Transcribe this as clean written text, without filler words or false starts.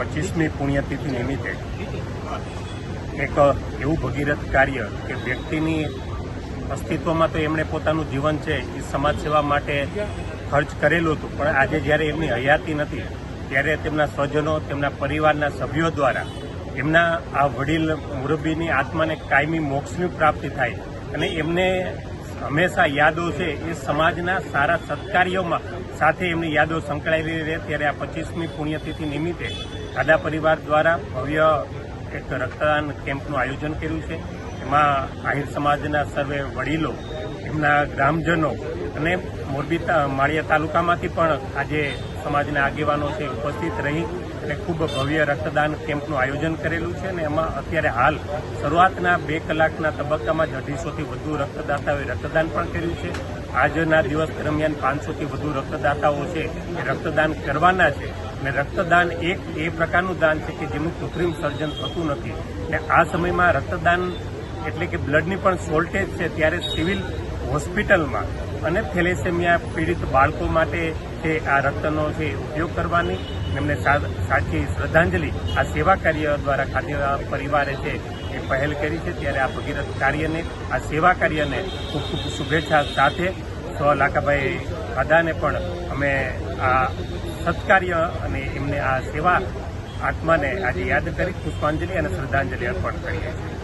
25મી પુણ્યતિથિ નિમિત્તે એક એવું ભગીરથ કાર્ય કે વ્યક્તિની અસ્તિત્વમાં તો એમણે પોતાનું જીવન છે એ સમાજ સેવા માટે ખર્ચ કરેલું હતું, પણ આજે જ્યારે એમની હયાતી નથી ત્યારે તેમના સ્વજનો, તેમના પરિવારના સભ્યો દ્વારા એમના આ વડીલ મુરબ્બીની આત્માને કાયમી મોક્ષની પ્રાપ્તિ થાય અને એમને હંમેશા યાદો છે એ સમાજના સારા સત્કાર્યોમાં સાથે એમની યાદો સંકળાયેલી રહે, ત્યારે આ 25મી પુણ્યતિથિ નિમિત્તે ખાડા પરિવાર દ્વારા ભવ્ય એક રક્તદાન કેમ્પનું આયોજન કર્યું છે। એમાં આહિર સમાજના સર્વે વડીલો, એમના ગ્રામજનો અને મોરબી માળિયા તાલુકામાંથી પણ આજે સમાજના આગેવાનો છે ઉપસ્થિત રહી અને ખૂબ ભવ્ય રક્તદાન કેમ્પનું આયોજન કરેલું છે અને એમાં અત્યારે હાલ શરૂઆતના 2 કલાકના તબક્કામાં જ 250થી વધુ રક્તદાતાઓએ રક્તદાન પણ કર્યું છે। આજના દિવસ દરમિયાન 500થી વધુ રક્તદાતાઓ છે એ રક્તદાન કરવાના છે અને રક્તદાન એક એ પ્રકારનું દાન છે કે જેનું કૃત્રિમ સર્જન થતું નથી અને આ સમયમાં રક્તદાન એટલે કે બ્લડની પણ શોર્ટેજ છે, ત્યારે સિવિલ હોસ્પિટલમાં અને થેલેસેમિયા પીડિત બાળકો માટે છે આ રક્તનો છે ઉપયોગ કરવાની એમને સાચી શ્રદ્ધાંજલિ આ સેવા કાર્ય દ્વારા ખાદ્ય પરિવારે છે એ પહેલ કરી છે। ત્યારે આ ભગીરથ કાર્યને, આ સેવા કાર્યને ખૂબ ખૂબ શુભેચ્છા સાથે લાખાભાઈ ખાડાને પણ અમે આ સત્કાર્ય અને એમને આ સેવા આત્માને આજે યાદ કરી પુષ્પાંજલિ અને શ્રદ્ધાંજલિ અર્પણ કરીએ છીએ।